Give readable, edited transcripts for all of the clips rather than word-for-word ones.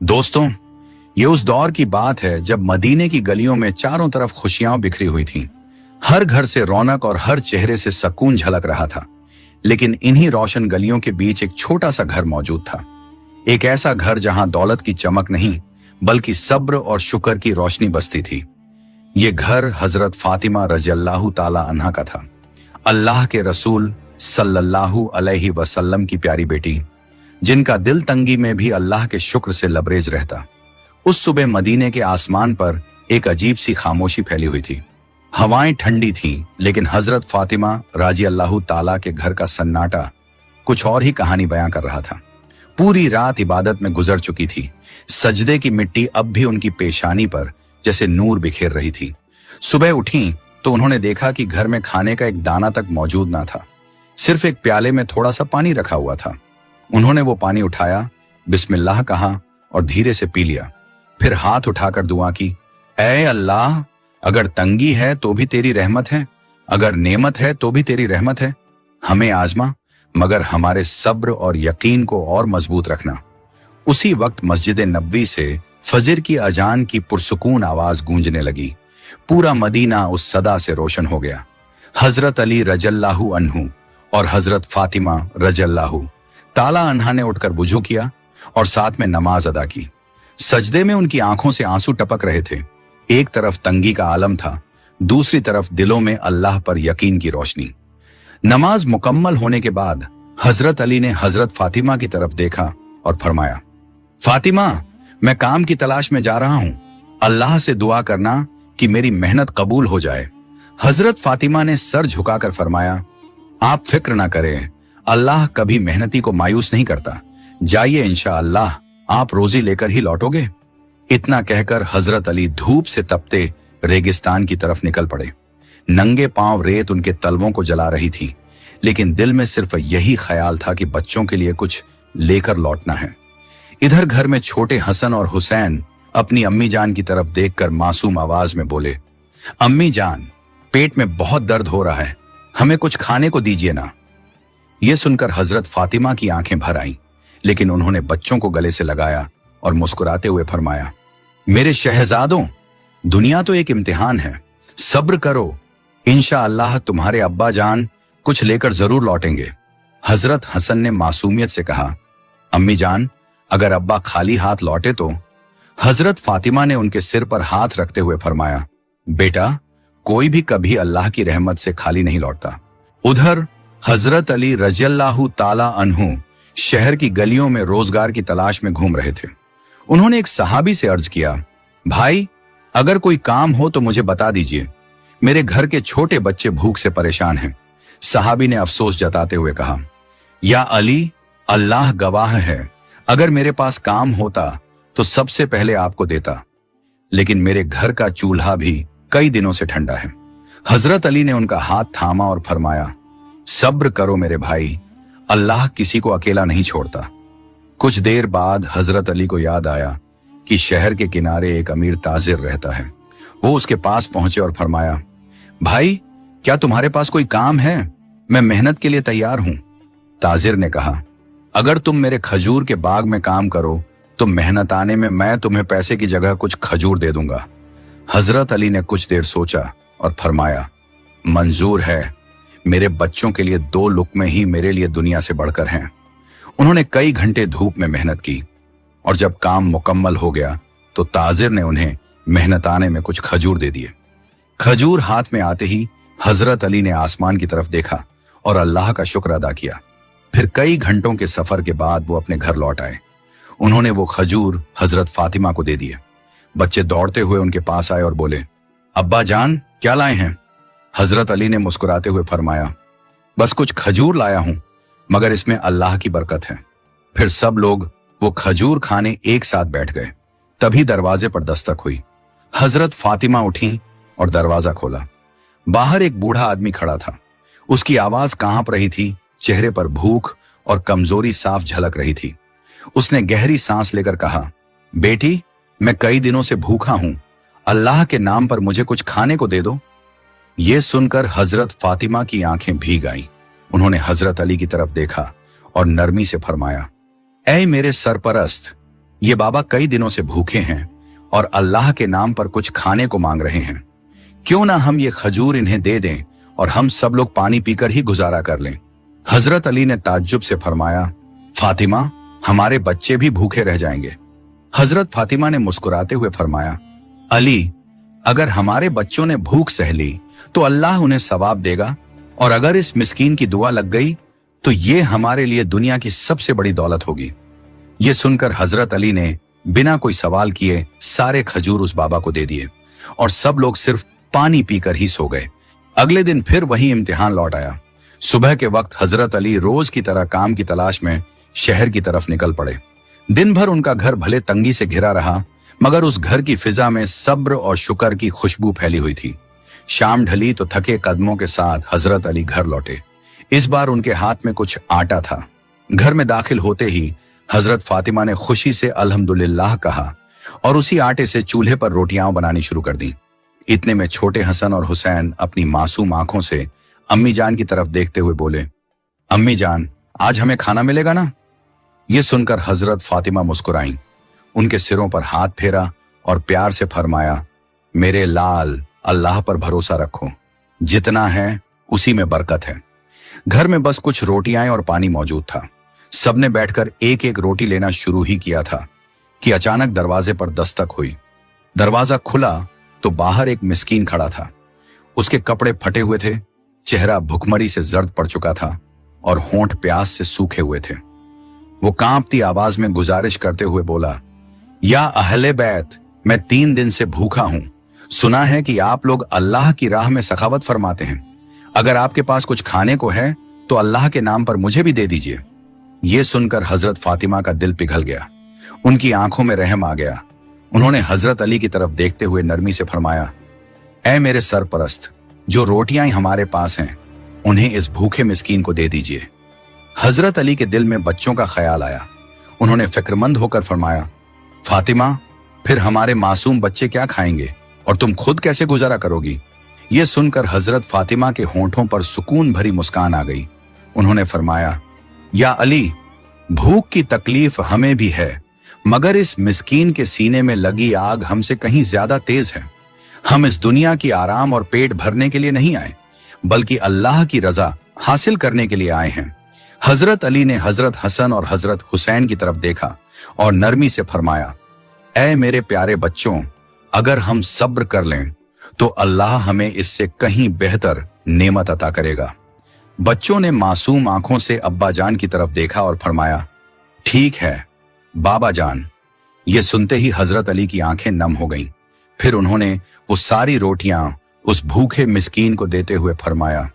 दोस्तों, ये उस दौर की बात है जब मदीने की गलियों में चारों तरफ खुशियां बिखरी हुई थीं। हर घर से रौनक और हर चेहरे से सुकून झलक रहा था। लेकिन इन्हीं रोशन गलियों के बीच एक छोटा सा घर मौजूद था। एक ऐसा घर जहां दौलत की चमक नहीं बल्कि सब्र और शुक्र की रोशनी बसती थी। ये घर हजरत फातिमा रज़ियल्लाहु ताला अन्हा का था, अल्लाह के रसूल सल्लल्लाहु अलैहि वसल्लम की प्यारी बेटी, जिनका दिल तंगी में भी अल्लाह के शुक्र से लबरेज रहता। उस सुबह मदीने के आसमान पर एक अजीब सी खामोशी फैली हुई थी। हवाएं ठंडी थीं, लेकिन हजरत फातिमा रज़ियल्लाहु ताला के घर का सन्नाटा कुछ और ही कहानी बयां कर रहा था। पूरी रात इबादत में गुजर चुकी थी। सजदे की मिट्टी अब भी उनकी पेशानी पर जैसे नूर बिखेर रही थी। सुबह उठी तो उन्होंने देखा कि घर में खाने का एक दाना तक मौजूद ना था। सिर्फ एक प्याले में थोड़ा सा पानी रखा हुआ था। उन्होंने वो पानी उठाया, बिस्मिल्लाह कहा और धीरे से पी लिया। फिर हाथ उठाकर दुआ की, ऐ अल्लाह, अगर तंगी है तो भी तेरी रहमत है, अगर नेमत है तो भी तेरी रहमत है। हमें आजमा, मगर हमारे सब्र और यकीन को और मजबूत रखना। उसी वक्त मस्जिद नबवी से फजर की अजान की पुरसुकून आवाज गूंजने लगी। पूरा मदीना उस सदा से रोशन हो गया। हजरत अली रज़ियल्लाहु अन्हु और हजरत फातिमा रज़ियल्लाहु ताला अन्हा ने उठकर वुजू किया और साथ में नमाज अदा की। सजदे में उनकी आंखों से आंसू टपक रहे थे। एक तरफ तंगी का आलम था, दूसरी तरफ दिलों में अल्लाह पर यकीन की रोशनी। नमाज मुकम्मल होने के बाद हजरत अली ने हजरत फातिमा की तरफ देखा और फरमाया, फातिमा, मैं काम की तलाश में जा रहा हूं, अल्लाह से दुआ करना कि मेरी मेहनत कबूल हो जाए। हजरत फातिमा ने सर झुकाकर फरमाया, आप फिक्र ना करें, अल्लाह कभी मेहनती को मायूस नहीं करता। जाइए, इंशाअल्लाह आप रोजी लेकर ही लौटोगे। इतना कहकर हजरत अली धूप से तपते रेगिस्तान की तरफ निकल पड़े। नंगे पांव रेत उनके तलवों को जला रही थी, लेकिन दिल में सिर्फ यही ख्याल था कि बच्चों के लिए कुछ लेकर लौटना है। इधर घर में छोटे हसन और हुसैन अपनी अम्मी जान की तरफ देखकर मासूम आवाज में बोले, अम्मी जान, पेट में बहुत दर्द हो रहा है, हमें कुछ खाने को दीजिए ना। यह सुनकर हजरत फातिमा की आंखें भर आईं, लेकिन उन्होंने बच्चों को गले से लगाया और मुस्कुराते हुए फरमाया, मेरे शहजादों, दुनिया तो एक इम्तिहान है, सब्र करो, इंशाअल्लाह तुम्हारे अब्बा जान कुछ लेकर जरूर लौटेंगे। हजरत हसन ने मासूमियत से कहा, अम्मी जान, अगर अब्बा खाली हाथ लौटे तो? हजरत फातिमा ने उनके सिर पर हाथ रखते हुए फरमाया, बेटा, कोई भी कभी अल्लाह की रहमत से खाली नहीं लौटता। उधर हजरत अली रज़ियल्लाहु ताला अन्हु शहर की गलियों में रोजगार की तलाश में घूम रहे थे। उन्होंने एक सहाबी से अर्ज किया, भाई, अगर कोई काम हो तो मुझे बता दीजिए, मेरे घर के छोटे बच्चे भूख से परेशान हैं। सहाबी ने अफसोस जताते हुए कहा, या अली, अल्लाह गवाह है, अगर मेरे पास काम होता तो सबसे पहले आपको देता, लेकिन मेरे घर का चूल्हा भी कई दिनों से ठंडा है। हजरत अली ने उनका हाथ थामा और फरमाया, सब्र करो मेरे भाई, अल्लाह किसी को अकेला नहीं छोड़ता। कुछ देर बाद हजरत अली को याद आया कि शहर के किनारे एक अमीर ताजिर रहता है। वो उसके पास पहुंचे और फरमाया, भाई, क्या तुम्हारे पास कोई काम है? मैं मेहनत के लिए तैयार हूं। ताजिर ने कहा, अगर तुम मेरे खजूर के बाग में काम करो तो मेहनत आने में मैं तुम्हें पैसे की जगह कुछ खजूर दे दूंगा। हजरत अली ने कुछ देर सोचा और फरमाया, मंजूर है, मेरे बच्चों के लिए 2 लुक़्मे ही मेरे लिए दुनिया से बढ़कर हैं। उन्होंने कई घंटे धूप में मेहनत की और जब काम मुकम्मल हो गया तो ताजिर ने उन्हें मेहनत आने में कुछ खजूर दे दिए। खजूर हाथ में आते ही हजरत अली ने आसमान की तरफ देखा और अल्लाह का शुक्र अदा किया। फिर कई घंटों के सफर के बाद वो अपने घर लौट आए। उन्होंने वो खजूर हजरत फातिमा को दे दिए। बच्चे दौड़ते हुए उनके पास आए और बोले, अब्बा जान, क्या लाए हैं? हजरत अली ने मुस्कुराते हुए फरमाया, बस कुछ खजूर लाया हूं, मगर इसमें अल्लाह की बरकत है। फिर सब लोग वो खजूर खाने एक साथ बैठ गए। तभी दरवाजे पर दस्तक हुई। हजरत फातिमा उठी और दरवाजा खोला। बाहर एक बूढ़ा आदमी खड़ा था। उसकी आवाज कांप रही थी, चेहरे पर भूख और कमजोरी साफ झलक रही थी। उसने गहरी सांस लेकर कहा, बेटी, मैं कई दिनों से भूखा हूं, अल्लाह के नाम पर मुझे कुछ खाने को दे दो। ये सुनकर हजरत फातिमा की आंखें भीग आईं। उन्होंने हजरत अली की तरफ देखा और नरमी से फरमाया, ऐ मेरे सरपरस्त, ये बाबा कई दिनों से भूखे हैं और अल्लाह के नाम पर कुछ खाने को मांग रहे हैं। क्यों ना हम ये खजूर इन्हें दे दें और हम सब लोग पानी पीकर ही गुजारा कर लें। हजरत अली ने ताज्जुब से फरमाया, फातिमा, हमारे बच्चे भी भूखे रह जाएंगे। हजरत फातिमा ने मुस्कुराते हुए फरमाया, अली, अगर हमारे बच्चों ने भूख सह ली तो अल्लाह उन्हें सवाब देगा, और अगर इस मिस्कीन की दुआ लग गई तो ये हमारे लिए दुनिया की सबसे बड़ी दौलत होगी। ये सुनकर हजरत अली ने बिना कोई सवाल किए सारे खजूर उस बाबा को दे दिए और सब लोग सिर्फ पानी पीकर ही सो गए। अगले दिन फिर वही इम्तिहान लौट आया। सुबह के वक्त हजरत अली रोज की तरह काम की तलाश में शहर की तरफ निकल पड़े। दिन भर उनका घर भले तंगी से घिरा रहा, मगर उस घर की फिजा में सब्र और शुक्र की खुशबू फैली हुई थी। शाम ढली तो थके कदमों के साथ हजरत अली घर लौटे। इस बार उनके हाथ में कुछ आटा था। घर में दाखिल होते ही हजरत फातिमा ने खुशी से अल्हम्दुलिल्लाह कहा और उसी आटे से चूल्हे पर रोटियां बनानी शुरू कर दी। इतने में छोटे हसन और हुसैन अपनी मासूम आंखों से अम्मी जान की तरफ देखते हुए बोले, अम्मी जान, आज हमें खाना मिलेगा ना? ये सुनकर हजरत फातिमा मुस्कुराईं, उनके सिरों पर हाथ फेरा और प्यार से फरमाया, मेरे लाल, अल्लाह पर भरोसा रखो, जितना है उसी में बरकत है। घर में बस कुछ रोटियां और पानी मौजूद था। सबने बैठकर एक एक रोटी लेना शुरू ही किया था कि अचानक दरवाजे पर दस्तक हुई। दरवाजा खुला तो बाहर एक मिस्कीन खड़ा था। उसके कपड़े फटे हुए थे, चेहरा भुखमरी से जर्द पड़ चुका था और होंठ प्यास से सूखे हुए थे। वो कांपती आवाज में गुजारिश करते हुए बोला, या अहले बैत, मैं 3 दिन से भूखा हूं। सुना है कि आप लोग अल्लाह की राह में सखावत फरमाते हैं। अगर आपके पास कुछ खाने को है तो अल्लाह के नाम पर मुझे भी दे दीजिए। ये सुनकर हजरत फातिमा का दिल पिघल गया, उनकी आंखों में रहम आ गया। उन्होंने हजरत अली की तरफ देखते हुए नरमी से फरमाया, ऐ मेरे सरपरस्त, जो रोटियां हमारे पास हैं उन्हें इस भूखे मिस्कीन को दे दीजिए। हजरत अली के दिल में बच्चों का ख्याल आया। उन्होंने फिक्रमंद होकर फरमाया, फातिमा, फिर हमारे मासूम बच्चे क्या खाएंगे और तुम खुद कैसे गुजारा करोगी? यह सुनकर हजरत फातिमा के होंठों पर सुकून भरी मुस्कान आ गई। उन्होंने फरमाया, या अली, भूख की तकलीफ हमें भी है, मगर इस मिस्कीन के सीने में लगी आग हमसे कहीं ज्यादा तेज है। हम इस दुनिया की आराम और पेट भरने के लिए नहीं आए, बल्कि अल्लाह की रजा हासिल करने के लिए आए हैं। हजरत अली ने हजरत हसन और हजरत हुसैन की तरफ देखा और नरमी से फरमाया, ऐ मेरे प्यारे बच्चों, अगर हम सब्र कर लें तो अल्लाह हमें इससे कहीं बेहतर नेमत अता करेगा। बच्चों ने मासूम आंखों से अब्बा जान की तरफ देखा और फरमाया, ठीक है बाबा जान। ये सुनते ही हजरत अली की आंखें नम हो गईं। फिर उन्होंने वो सारी रोटियां उस भूखे मिस्कीन को देते हुए फरमाया,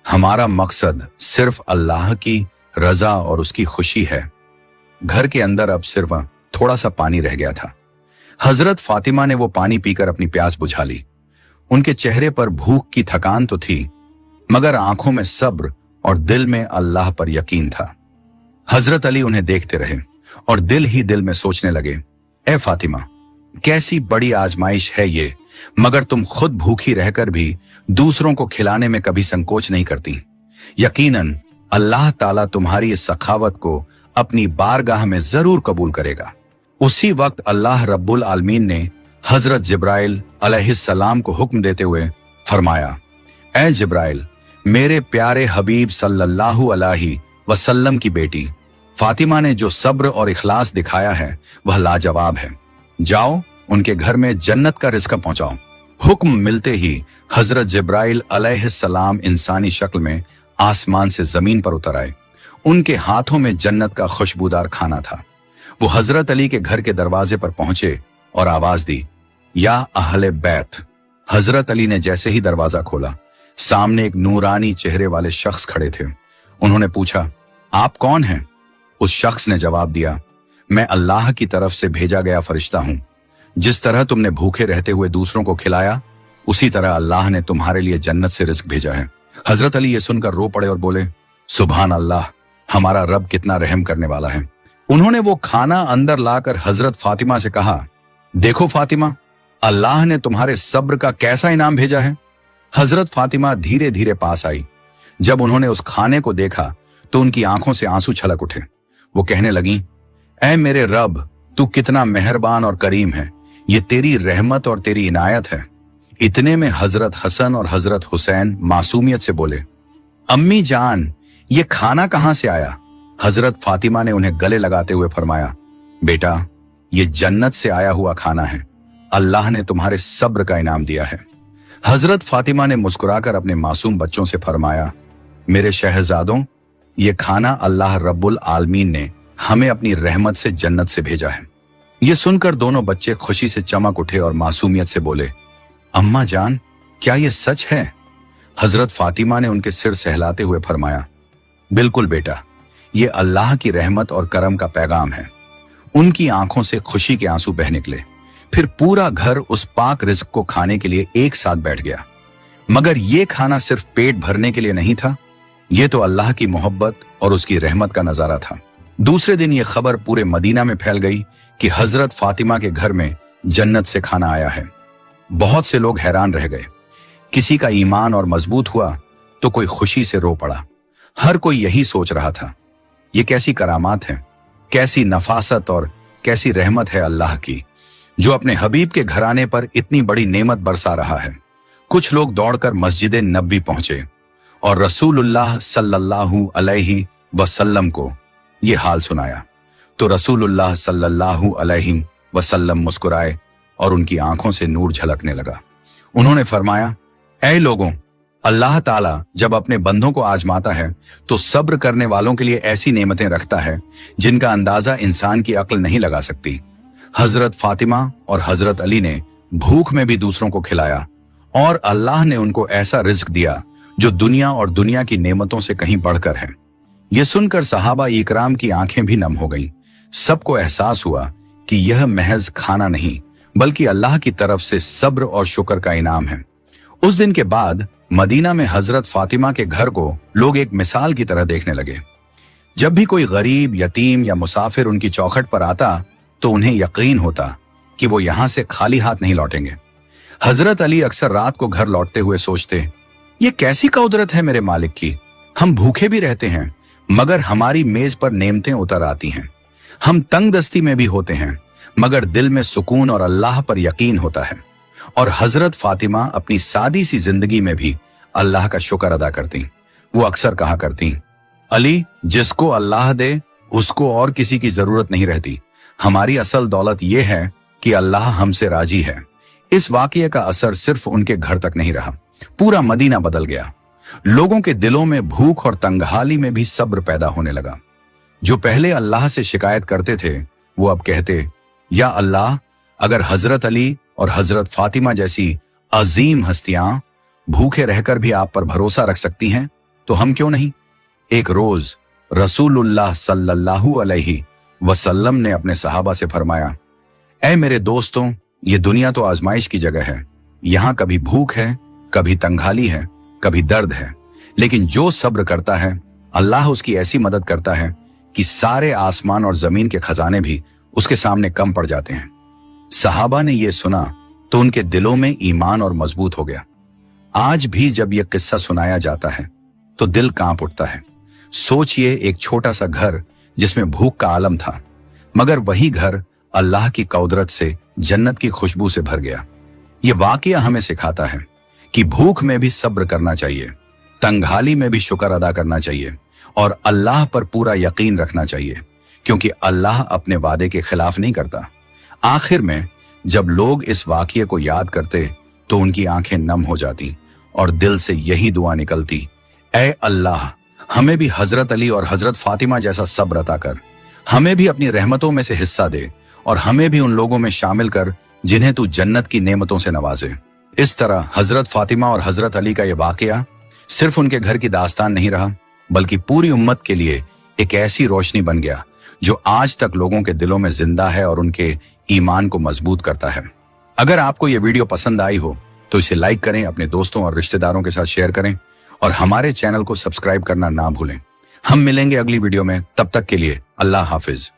हमारा मकसद सिर्फ अल्लाह की रजा और उसकी खुशी है। घर के अंदर अब सिर्फ थोड़ा सा पानी रह गया था। हजरत फातिमा ने वो पानी पीकर अपनी प्यास बुझा ली। उनके चेहरे पर भूख की थकान तो थी, मगर आंखों में सब्र और दिल में अल्लाह पर यकीन था। हजरत अली उन्हें देखते रहे और दिल ही दिल में सोचने लगे, ए फातिमा, कैसी बड़ी आजमाइश है ये, मगर तुम खुद भूखी रहकर भी दूसरों को खिलाने में कभी संकोच नहीं करती। यकीनन अल्लाह ताला तुम्हारी इस सखावत को अपनी बारगाह में जरूर कबूल करेगा। उसी वक्त अल्लाह रब्बुल आलमीन ने हजरत जिब्राइल अलैहिस्सलाम को हुक्म देते हुए फरमाया, ऐ जिब्राइल, मेरे प्यारे हबीब सल्लल्लाहु अलैहि वसल्लम की बेटी फातिमा ने जो सब्र और इखलास दिखाया है वह लाजवाब है। जाओ उनके घर में जन्नत का रिज़्क पहुंचाओ। हुक्म मिलते ही हजरत जिब्राइल अलैहिस्सलाम इंसानी शक्ल में आसमान से जमीन पर उतर आए। उनके हाथों में जन्नत का खुशबूदार खाना था। वो हजरत अली के घर के दरवाजे पर पहुंचे और आवाज दी, या अहले बैत। हजरत अली ने जैसे ही दरवाजा खोला, सामने एक नूरानी चेहरे वाले शख्स खड़े थे। उन्होंने पूछा, आप कौन हैं? उस शख्स ने जवाब दिया, मैं अल्लाह की तरफ से भेजा गया फरिश्ता हूं। जिस तरह तुमने भूखे रहते हुए दूसरों को खिलाया, उसी तरह अल्लाह ने तुम्हारे लिए जन्नत से रिज़्क भेजा है। हजरत अली ये सुनकर रो पड़े और बोले, सुभान अल्लाह, हमारा रब कितना रहम करने वाला है। उन्होंने वो खाना अंदर लाकर हजरत फातिमा से कहा, देखो फातिमा, अल्लाह ने तुम्हारे सब्र का कैसा इनाम भेजा है। हजरत फातिमा धीरे धीरे पास आई। जब उन्होंने उस खाने को देखा तो उनकी आंखों से आंसू छलक उठे। वो कहने लगी, ऐ मेरे रब, तू कितना मेहरबान और करीम है, ये तेरी रहमत और तेरी इनायत है। इतने में हजरत हसन और हजरत हुसैन मासूमियत से बोले, अम्मी जान, ये खाना कहां से आया? हजरत फातिमा ने उन्हें गले लगाते हुए फरमाया, बेटा, ये जन्नत से आया हुआ खाना है। अल्लाह ने तुम्हारे सब्र का इनाम दिया है। हजरत फातिमा ने मुस्कुराकर अपने मासूम बच्चों से फरमाया, मेरे शहजादों, ये खाना अल्लाह रब्बुल आलमीन ने हमें अपनी रहमत से जन्नत से भेजा है। ये सुनकर दोनों बच्चे खुशी से चमक उठे और मासूमियत से बोले, अम्मा जान, क्या ये सच है? हजरत फातिमा ने उनके सिर सहलाते हुए फरमाया, बिल्कुल बेटा, ये अल्लाह की रहमत और करम का पैगाम है। उनकी आंखों से खुशी के आंसू बह निकले। फिर पूरा घर उस पाक रिज्क को खाने के लिए एक साथ बैठ गया। मगर ये खाना सिर्फ पेट भरने के लिए नहीं था, ये तो अल्लाह की मोहब्बत और उसकी रहमत का नजारा था। दूसरे दिन ये खबर पूरे मदीना में फैल गई कि हजरत फातिमा के घर में जन्नत से खाना आया है। बहुत से लोग हैरान रह गए। किसी का ईमान और मजबूत हुआ तो कोई खुशी से रो पड़ा। हर कोई यही सोच रहा था, ये कैसी करामात है, कैसी नफासत और कैसी रहमत है अल्लाह की, जो अपने हबीब के घराने पर इतनी बड़ी नेमत बरसा रहा है। कुछ लोग दौड़कर मस्जिद नबवी पहुंचे और रसूलुल्लाह सल्लल्लाहु अलैहि वसल्लम को ये हाल सुनाया तो रसूलुल्लाह सल्लल्लाहु अलैहि वसल्लम मुस्कुराए और उनकी आंखों से नूर झलकने लगा। उन्होंने फरमाया, ऐ लोगों, अल्लाह ताला जब अपने बंदों को आजमाता है तो सब्र करने वालों के लिए ऐसी नेमतें रखता है जिनका अंदाजा इंसान की अक्ल नहीं लगा सकती। हजरत फातिमा और हजरत अली ने भूख में भी दूसरों को खिलाया और अल्लाह ने उनको ऐसा रिज्क दिया जो दुनिया और दुनिया की नेमतों से कहीं बढ़कर है। यह सुनकर सहाबा इकराम की आंखें भी नम हो गईं। सबको एहसास हुआ कि यह महज खाना नहीं बल्कि अल्लाह की तरफ से सब्र और शुक्र का इनाम है। उस दिन के बाद मदीना में हजरत फातिमा के घर को लोग एक मिसाल की तरह देखने लगे। जब भी कोई गरीब, यतीम या मुसाफिर उनकी चौखट पर आता तो उन्हें यकीन होता कि वो यहां से खाली हाथ नहीं लौटेंगे। हजरत अली अक्सर रात को घर लौटते हुए सोचते, ये कैसी कुदरत है मेरे मालिक की, हम भूखे भी रहते हैं मगर हमारी मेज पर नेमतें उतर आती हैं। हम तंग दस्ती में भी होते हैं मगर दिल में सुकून और अल्लाह पर यकीन होता है। और हजरत फातिमा अपनी सादी सी जिंदगी में भी अल्लाह का शुक्र अदा करती। वो अक्सर कहा करती, अली, जिसको अल्लाह दे उसको और किसी की जरूरत नहीं रहती। हमारी असल दौलत यह है कि अल्लाह हमसे राजी है। इस वाकये का असर सिर्फ उनके घर तक नहीं रहा, पूरा मदीना बदल गया। लोगों के दिलों में भूख और तंगहाली में भी सब्र पैदा होने लगा। जो पहले अल्लाह से शिकायत करते थे वो अब कहते, या अल्लाह, अगर हजरत अली और हजरत फातिमा जैसी अजीम हस्तियां भूखे रहकर भी आप पर भरोसा रख सकती हैं तो हम क्यों नहीं। एक रोज रसूलुल्लाह सल्लल्लाहु अलैहि वसल्लम ने अपने सहाबा से फरमाया, ऐ मेरे दोस्तों, ये दुनिया तो आजमाइश की जगह है। यहां कभी भूख है, कभी तंगहाली है, कभी दर्द है, लेकिन जो सब्र करता है अल्लाह उसकी ऐसी मदद करता है कि सारे आसमान और जमीन के खजाने भी उसके सामने कम पड़ जाते हैं। सहाबा ने यह सुना तो उनके दिलों में ईमान और मजबूत हो गया। आज भी जब यह किस्सा सुनाया जाता है तो दिल कांप उठता है। सोचिए, एक छोटा सा घर जिसमें भूख का आलम था, मगर वही घर अल्लाह की कुदरत से जन्नत की खुशबू से भर गया। यह वाकया हमें सिखाता है कि भूख में भी सब्र करना चाहिए, तंगहाली में भी शुक्र अदा करना चाहिए और अल्लाह पर पूरा यकीन रखना चाहिए, क्योंकि अल्लाह अपने वादे के खिलाफ नहीं करता। आखिर में जब लोग इस वाकये को याद करते तो उनकी आंखें नम हो जाती और दिल से यही दुआ निकलती, ऐ अल्लाह, हमें भी हजरत अली और हजरत फातिमा जैसा सब्र अता कर, हमें भी अपनी रहमतों में से हिस्सा दे और हमें भी उन लोगों में शामिल कर जिन्हें तू जन्नत की नेमतों से नवाजे। इस तरह हजरत फातिमा और हजरत अली का यह वाकया सिर्फ उनके घर की दास्तान नहीं रहा, बल्कि पूरी उम्मत के लिए एक ऐसी रोशनी बन गया जो आज तक लोगों के दिलों में जिंदा है और उनके ईमान को मजबूत करता है। अगर आपको यह वीडियो पसंद आई हो तो इसे लाइक करें, अपने दोस्तों और रिश्तेदारों के साथ शेयर करें और हमारे चैनल को सब्सक्राइब करना ना भूलें। हम मिलेंगे अगली वीडियो में, तब तक के लिए अल्लाह हाफिज।